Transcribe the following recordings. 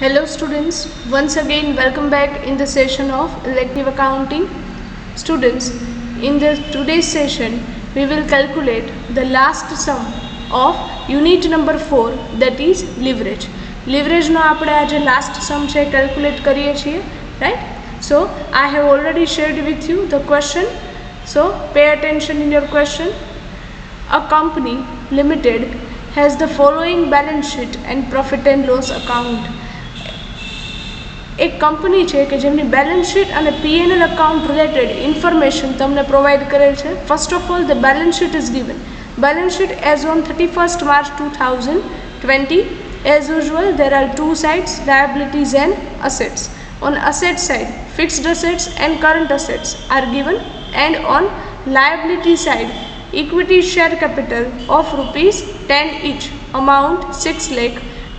Hello students, once again welcome back in the session of elective accounting. Students, in today's session we will calculate the last sum of unit number 4, that is leverage. Leverage no આપણે આજે last sum છે calculate કરીએ છીએ, right? So I have already shared with you the question, so pay attention in your question. A company limited has the following balance sheet and profit and loss account. એક company છે કે જેમની balance sheet અને P&L account related information તમને provide કરેલ છે. First of all, the balance sheet is given. Balance sheet as on 31st March 2020. As usual, there are two sides, liabilities and assets. On asset side, fixed assets and current assets are given, and on liability side, equity share capital of rupees 10 each, amount 6 lakh,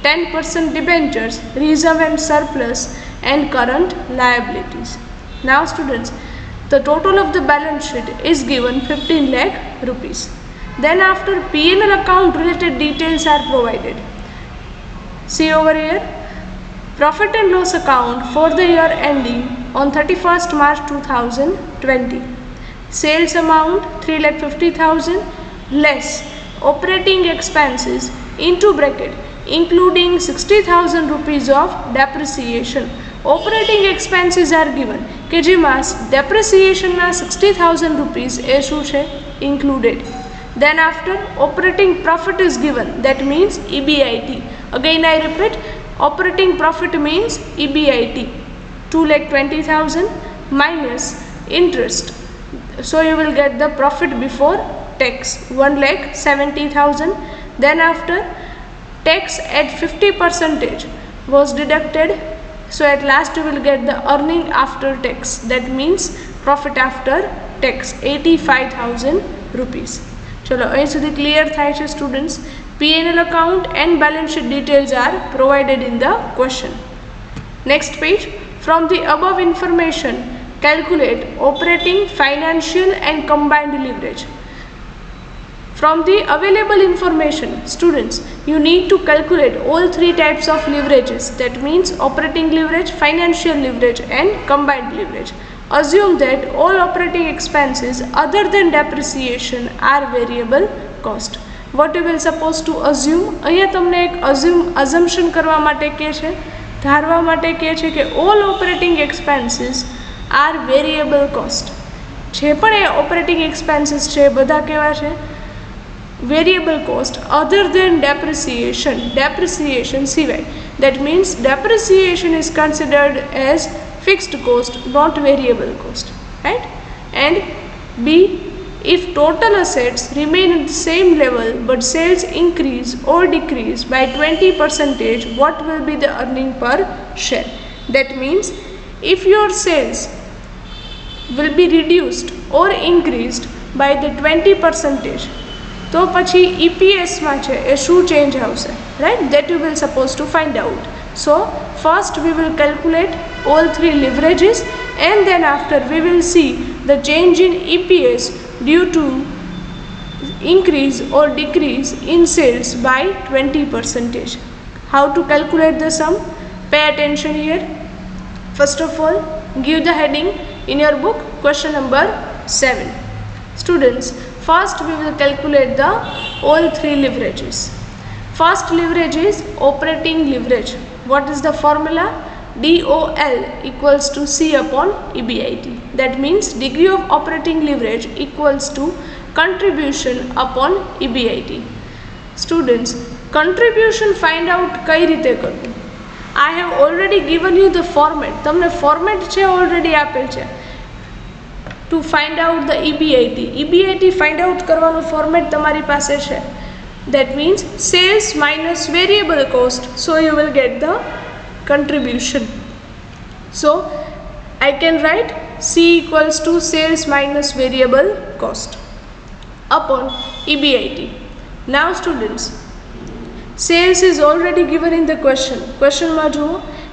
10% debentures, reserve and surplus, and current liabilities. Now students, the total of the balance sheet is given 15 lakh rupees. Then after P&L account related details are provided. See over here, profit and loss account for the year ending on 31st March 2020. Sales amount 3,50,000 less operating expenses into bracket including 60,000 rupees of depreciation. Operating expenses are given કે જેમાં depreciation ના 60,000 rupees એ શું છે included. Then after operating profit is given, that means EBIT. Again I repeat, operating profit means EBIT, 2,20,000 minus interest. So you will get the profit before tax, 1,70,000. Then after tax at 50% was deducted, so at last you will get the earning after tax, that means profit after tax, 85,000 rupees. ચલો અહીં સુધી clear થાય છે students. P&L account and balance sheet details are provided in the question. Next page, from the above information calculate operating, financial and combined leverage. From the available information, students, you need to calculate all three types of leverages, that means operating leverage, financial leverage and combined leverage. Assume that all operating expenses other than depreciation are variable cost. What you will supposed to assume? અહીંયા તમને એક assumption કરવા માટે કહે છે, ધારવા માટે કહે છે કે all operating expenses are variable cost. જે પણ એ operating expenses છે બધા કેવા છે? Variable cost other than depreciation સિવાય. That means depreciation is considered as fixed cost, not variable cost, right? And B, if total assets remain at the same level but sales increase or decrease by 20%, what will be the earning per share? That means if your sales will be reduced or increased by the 20%, તો પછી EPSમાં છે એ શું change આવશે, right? That you will supposed to find out. So first we will calculate all three leverages, and then after we will see the change in EPS due to increase or decrease in sales by 20%. How to calculate the sum? Pay attention here. First of all, give the heading in your book, question number 7. Students, first we will calculate the all three leverages. First leverage is operating leverage. What is the formula? DOL equals to C upon EBIT. That means degree of operating leverage equals to contribution upon EBIT. Students, contribution find out કઈ રીતે કરવું? I have already given you the format. તમને format છે already આપેલ છે. To find out the EBIT find out કરવાનું format તમારી પાસે છે. That means sales minus variable cost, so you will get the contribution. So I can write C equals to sales minus variable cost upon EBIT. Now students, sales is already given in the question માં જુઓ,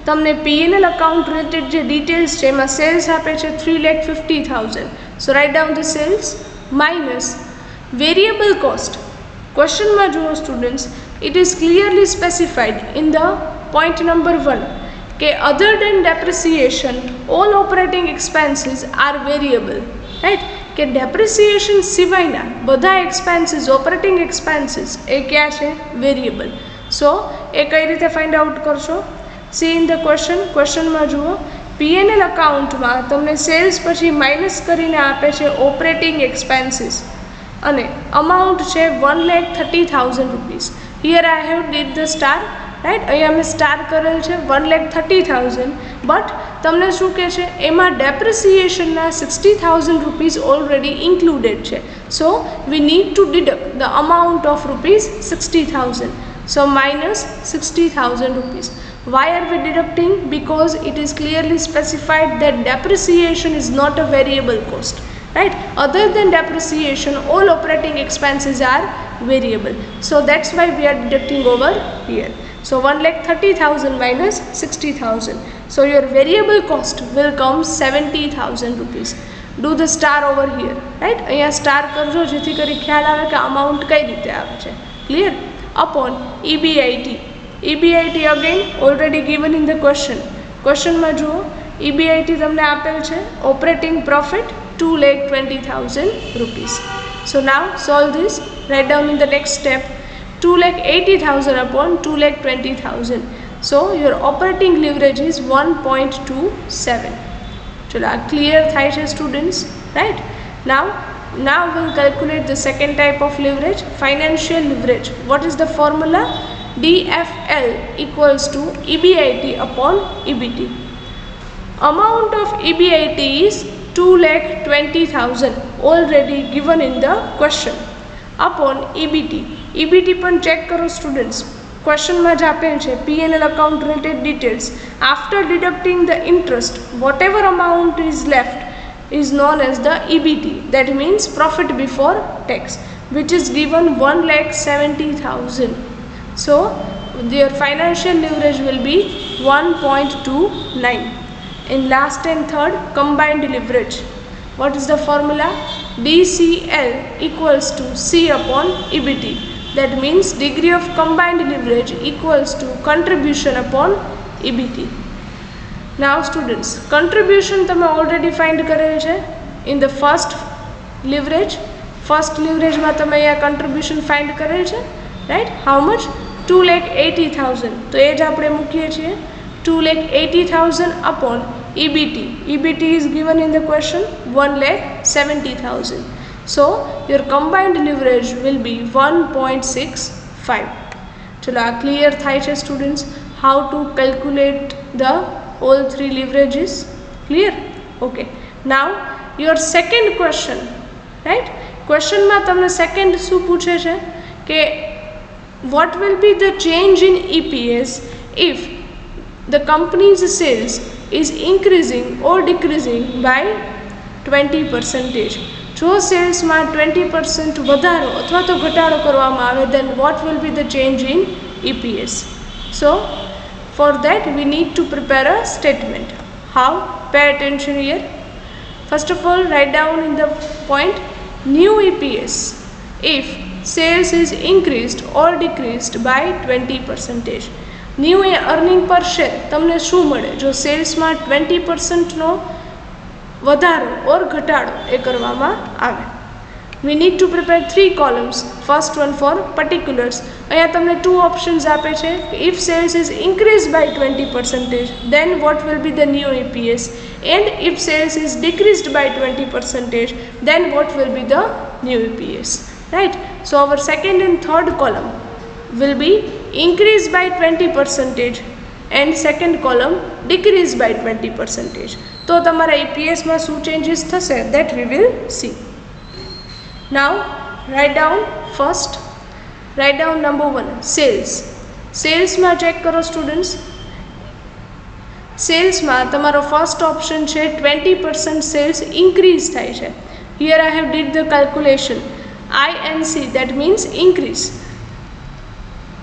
તમને P&L account related જે details છે એમાં sales આપે છે 3,50,000. So write down the sales minus variable cost. Question માં જુઓ students, it is clearly specified in the point number 1 કે other than depreciation all operating expenses are variable, right? કે depreciation સિવાયના બધા expenses, operating expenses એ ક્યાં છે? variable. so એ કઈ રીતે find out કરશો? see in the questionમાં જુઓ, P&L અકાઉન્ટમાં તમને સેલ્સ પછી માઇનસ કરીને આપે છે ઓપરેટિંગ એક્સપેન્સીસ અને અમાઉન્ટ છે 1,30,000 rupees. Here I have did the star, right? અહીંયા મેં સ્ટાર કરેલ છે 1,30,000, બટ તમને શું કહે છે? એમાં ડેપ્રિસિએશનના 60,000 રૂપીસ ઓલરેડી ઇન્ક્લુડેડ છે. So we need to deduct the amount of rupees 60,000. So minus 60,000 rupees. Why are we deducting? Because it is clearly specified that depreciation is not a variable cost, right? Other than depreciation, all operating expenses are variable. So that's why we are deducting over here. So 1,30,000 minus 60,000. So your variable cost will come 70,000 rupees. Do the star over here, right? અહીંયા star કરજો જેથી કરી ખ્યાલ આવે કે amount કઈ રીતે આવે છે. Clear? Upon EBIT. EBIT again already given in the question. Question માં જુઓ, EBIT તમને આપેલ છે operating profit 2,20,000 rupees. So now solve this. Write down in the next step 2,80,000 upon 2,20,000. So your operating leverage is 1.27. ચલો આ clear થાય છે students, right? Now we'll calculate the second type of leverage, financial leverage. What is the formula? DFL equals to EBIT upon EBT. Amount of EBIT is 2,20,000 already given in the question. Upon EBT. EBT પણ check કરો students. Question માં જ આપેલ છે P&L account related details. After deducting the interest, whatever amount is left is known as the EBT, that means profit before tax, which is given 1,70,000. So their financial leverage will be 1.29. In last and third, combined leverage. What is the formula? DCL equals to C upon EBT. That means degree of combined leverage equals to contribution upon EBT. Now students, contribution તમે already find કરેલ છે in the first leverage. First leverage માં તમે અહીંયા contribution find કરેલ છે, right? How much? 2,80,000. તો એ જ આપણે મૂકીએ છીએ 2,80,000 upon EBT. EBT is given in the question 1,70,000. So your combined leverage will be 1.65. ચલો આ clear થાય છે students how to calculate the all three leverages. Clear? Okay. Now your second question, right? Question માં તમને second શું પૂછે છે કે what will be the change in EPS if the company's sales is increasing or decreasing by 20%. જો સેલ્સમાં 20% વધારો અથવા તો ઘટાડો કરવામાં આવે then what will be the change in EPS? So for that we need to prepare a statement. How? Pay attention here. First of all, write down in the point new EPS if sales is increased or decreased by 20%. New earning per share તમને શું મળે જો સેલ્સમાં 20% નો વધારો or ઘટાડો એ કરવામાં આવે. We need to prepare 3 columns. First one for particulars. અહીંયા તમને 2 options આપે છે. If sales is increased by 20%, then what will be the new EPS? And if sales is decreased by 20%, then what will be the new EPS? Right? So our second and third column will be increased by 20% and second column decreased by 20%. તો તમારા EPS માં શું changes થશે that we will see. Now write down first, write down number 1 sales. Sales માં check કરો students. Sales માં તમારો first option છે 20% sales increase થાય છે. Here I have did the calculation. INC, that means increase.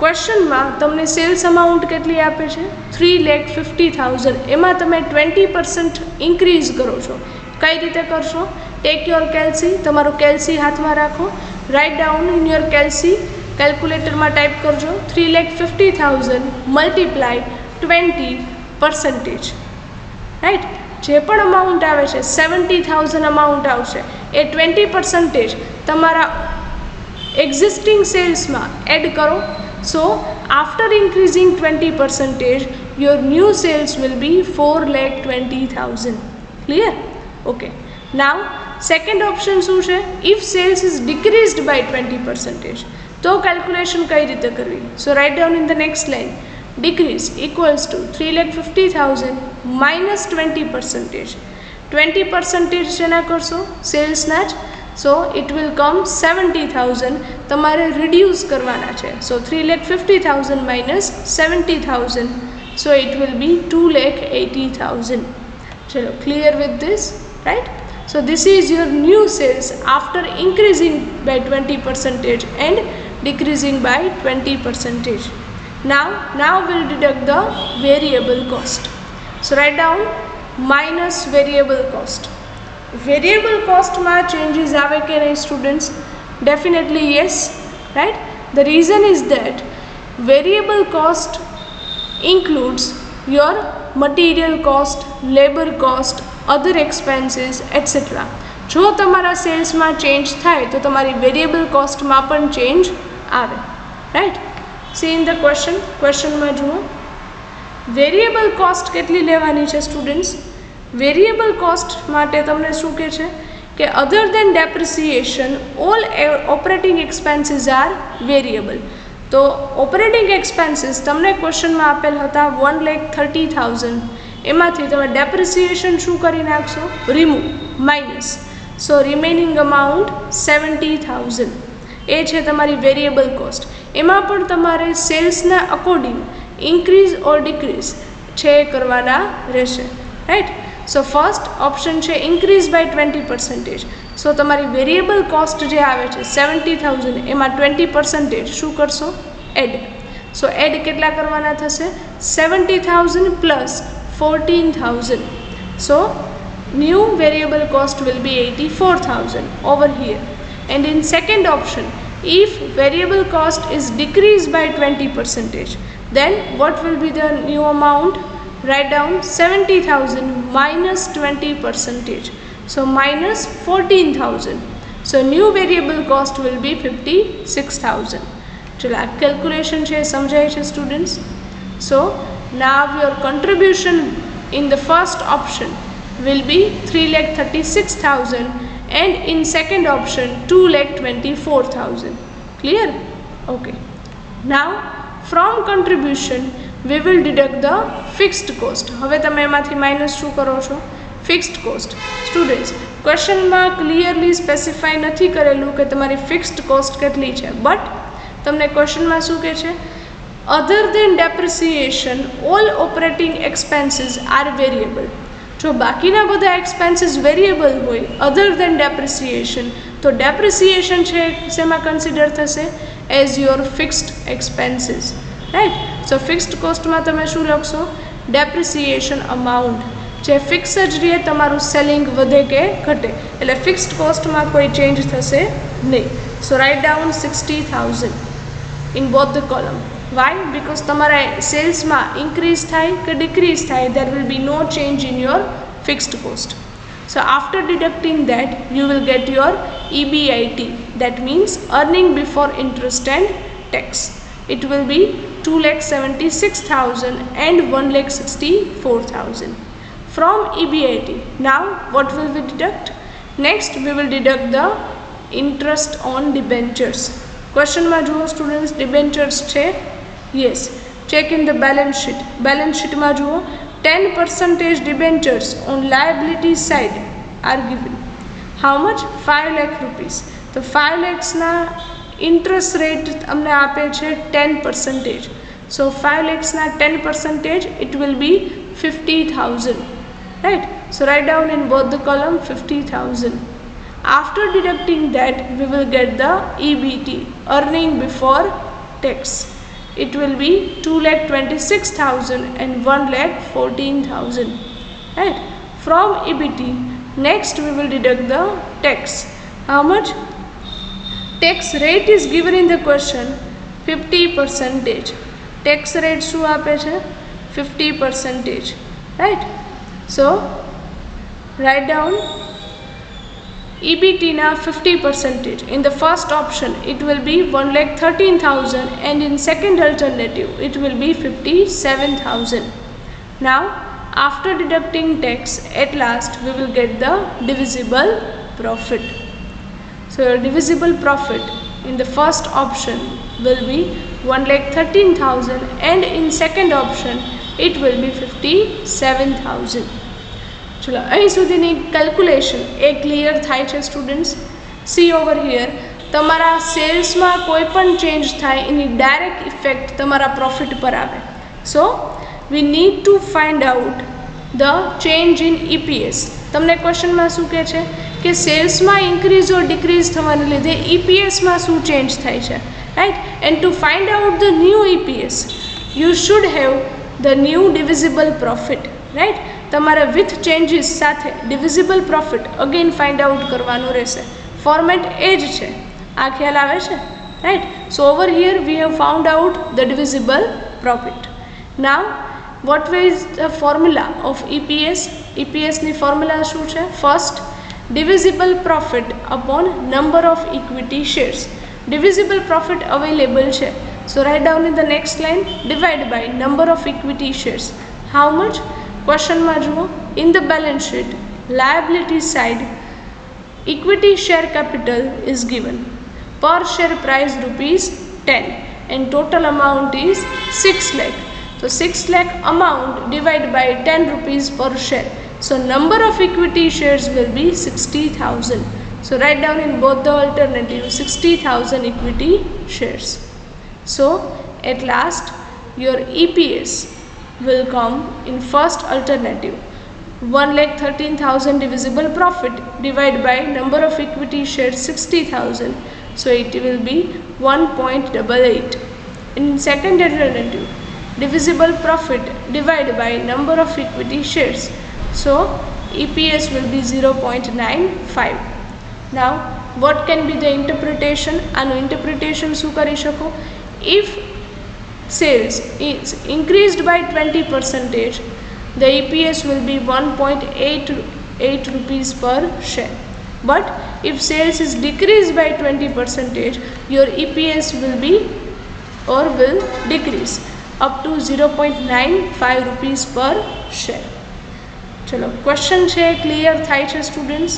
Question માં તમને sales amount કેટલી આપે છે 3,50,000. એમાં તમે 20% increase કરો છો. કઈ રીતે કરશો? Take your calci, તમારો calci હાથમાં રાખો. Write down in your calci કેલ્ક્યુલેટરમાં ટાઈપ કરજો 3,50,000 મલ્ટીપ્લાય 20%, રાઈટ. જે પણ અમાઉન્ટ આવે છે 70,000 અમાઉન્ટ આવશે એ 20% તમારા એક્ઝિસ્ટિંગ સેલ્સમાં એડ કરો. So after increasing 20% your new sales will be 4,20,000. Clear? Okay. Now second option શું છે? If sales is decreased by 20%, તો કેલ્ક્યુલેશન કઈ રીતે કરવી? So write down in the next line. Decrease equals to 3,50,000 minus 20%. 20% શેના કરશો? સેલ્સના જ. સો ઇટ વિલ કમ 70,000 તમારે રિડ્યુસ કરવાના છે. સો 3,50,000 minus 70,000, સો ઇટ વિલ બી 2,80,000. ચલો, clear with this, right? So this is your new sales after increasing by 20% and decreasing by 20%. Now we'll deduct the variable cost. So write down minus variable cost. Variable cost ma changes aave ke nahi students? Definitely yes, right? The reason is that variable cost includes your material cost, labor cost, other expenses, etc. જો તમારા સેલ્સમાં change થાય તો તમારી variable કોસ્ટમાં પણ change આવે, right? C in the ક્વેશ્ચનમાં જુઓ, variable cost કેટલી લેવાની છે સ્ટુડન્ટ્સ? વેરિયેબલ કોસ્ટ માટે તમને શું કહે છે કે other than depreciation all operating expenses are variable. તો ઓપરેટિંગ એક્સપેન્સીસ તમને ક્વેશ્ચનમાં આપેલ હતા 1,30,000, એમાંથી તમે ડેપ્રિસિએશન શું કરી નાખશો? Remove, minus. So remaining amount 70,000 એ છે તમારી વેરિયેબલ કોસ્ટ. એમાં પણ તમારે સેલ્સના અકોર્ડિંગ ઇન્ક્રીઝ ઓર ડિક્રીઝ છે એ કરવાના રહેશે, રાઈટ? સો ફર્સ્ટ ઓપ્શન છે ઇન્ક્રીઝ બાય 20%. સો તમારી વેરિયેબલ કોસ્ટ જે આવે છે 70,000, એમાં 20% શું કરશો? એડ. સો એડ કેટલા કરવાના થશે? 70,000 plus 14,000. So new variable cost will be 84,000 over here. And in second option, if variable cost is decreased by 20%, then what will be the new amount? Write down 70,000 minus 20%. So minus 14,000. So new variable cost will be 56,000. चलो आ calculation છે સમજાય છે students? So now your contribution in the first option will be 3,36,000 and in second option 2,24,000. Clear? Okay. Now from contribution we will deduct the fixed cost. હવે તમે એમાંથી minus શું કરો છો? Fixed cost. સ્ટુડન્ટ્સ ક્વેશ્ચનમાં ક્લિયરલી સ્પેસિફાઈ નથી કરેલું કે તમારી ફિક્સ્ડ કોસ્ટ કેટલી છે, બટ તમને ક્વેશ્ચનમાં શું કહે છે? Other than depreciation all operating expenses are variable. જો બાકીના બધા એક્સપેન્સીસ વેરિયેબલ હોય અધર દેન ડેપ્રિસિએશન, તો ડેપ્રિસિએશન છે શેમાં કન્સિડર થશે? As your fixed expenses, right? So fixed કોસ્ટમાં તમે શું લખશો? Depreciation amount. જે ફિક્સ જ રહે, તમારું સેલિંગ વધે કે ઘટે, એટલે ફિક્સ્ડ કોસ્ટમાં કોઈ ચેન્જ થશે નહીં. So write down 60,000 in both the column. Why? Because તમારા સેલ્સમાં ઇન્ક્રીઝ થાય કે ડિક્રીઝ થાય, there will be no change in your fixed cost. So after deducting that you will get your EBIT, that means earning before interest and tax. It will be 2,76,000 and 1,64,000. From EBIT, now what will we deduct? Next we will deduct the interest on debentures. Question માં જુઓ students, debentures છે? Yes. Check in the balance sheet. Balance sheet માં જુઓ 10% debentures on liability side are given. How much? 5 lakh rupees. તો 5 lakhsના interest rate અમને આપે છે 10%. So 5 lakhsના 10% it will be 50,000. Right? So write down in both the column 50,000. After deducting that we will get the EBT, earning before tax. It will be 2,26,000 and 1,14,000. Right? From EBT, next we will deduct the tax. How much? tax rate is given in the question 50%. tax rate શું આપે છે 50%, right? So write down EBT na 50%. In the first option it will be 1,13,000 and in second alternative it will be 57,000. Now after deducting tax, at last we will get the divisible profit. So your divisible profit in the first option will be 1,13,000 and in second option it will be 57,000. ચલો અહીં સુધીની calculation એ clear થાય છે students? C over here, તમારા સેલ્સમાં કોઈ પણ change થાય એની ડાયરેક્ટ ઇફેક્ટ તમારા પ્રોફિટ પર આવે. So we need to find out the change in EPS. તમને ક્વેશ્ચનમાં શું કહે છે કે સેલ્સમાં ઇન્ક્રીઝ ઓર ડિક્રીઝ થવાને લીધે EPSમાં શું ચેન્જ થાય છે, right? And two find out the new EPS you should have the new divisible profit, right? તમારે વિથ ચેન્જીસ સાથે divisible profit again find out કરવાનું રહેશે. ફોર્મેટ એ જ છે, આ ખ્યાલ આવે છે, right? So over here we have found out the divisible profit. Now what is the formula of EPS? EPSની ફોર્મ્યુલા શું છે? First, divisible profit upon number of equity shares. Divisible profit available છે, so write down in the next line, divide by number of equity shares. How much? Question માં જુઓ, in the balance sheet liability side equity share capital is given, per share price ₹10 and total amount is 6 lakh. So 6 lakh amount divided by 10 rupees per share. So number of equity shares will be 60,000. So write down in both the alternative 60,000 equity shares. So at last your EPS will come in first alternative 1,13,000 divisible profit divided by number of equity shares 60,000. So it will be 1.88. In second alternative, divisible profit divided by number of equity shares. So EPS will be 0.95. Now what can be the interpretation? Anu interpretation શું કરી શકો? If sales is increased by 20%, the EPS will be 1.88 rupees per share. But if sales is decreased by 20%, your EPS will be or will decrease up to 0.95 rupees per share. ચલો question છે clear થાય છે students?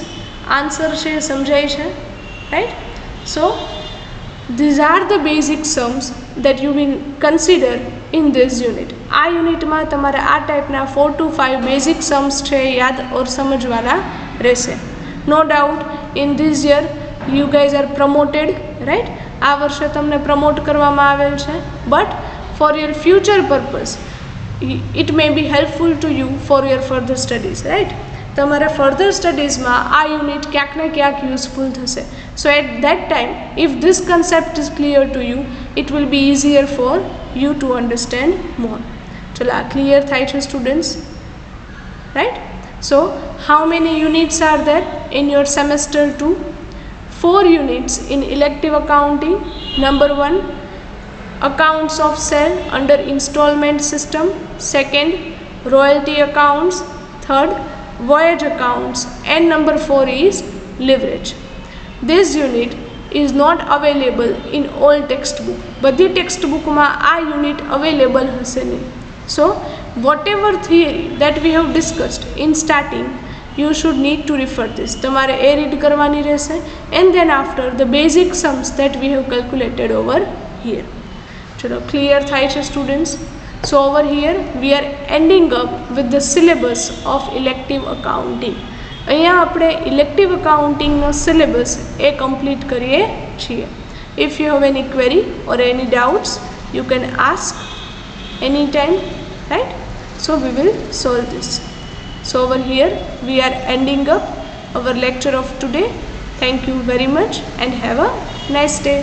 Answer છે સમજાય છે, right? So these are the basic sums that you will consider in this unit. આ યુનિટમાં તમારે આ ટાઈપના 4 to 5 બેઝિક सम्स છે યાદ ઓર સમજવાના રહેશે. No doubt in this year you guys are promoted, right? આ વર્ષે તમને પ્રમોટ કરવામાં આવેલ છે, but for your future purpose it may be helpful to you for your further studies, right? તમારા ફર્ધર સ્ટડીઝમાં આ યુનિટ ક્યાંક ને ક્યાંક યુઝફુલ થશે. So at that time if this concept is clear to you, it will be easier for you to understand more. ચલો આ clear થાય છે students, right? So how many units are there in your semester 2? 4 units in elective accounting. Number 1, accounts of sale under installment system. Second, royalty accounts. Third, voyage accounts. And number 4 is leverage. This unit is not available in all textbook. બધી textbookમાં આ unit available હશે નહીં. So whatever theory that we have discussed in starting, you should need to refer this. તમારે A read કરવાની રહેશે, and then after the basic sums that we have calculated over here. ચલો clear થાય છે students? So over here we are ending up with the syllabus of elective accounting. અહીંયા આપણે elective accounting નો syllabus એ complete કરીએ છીએ. If you have any query or any doubts, you can ask anytime, right? So we will solve this. So over here we are ending up our lecture of today. Thank you very much and have a nice day.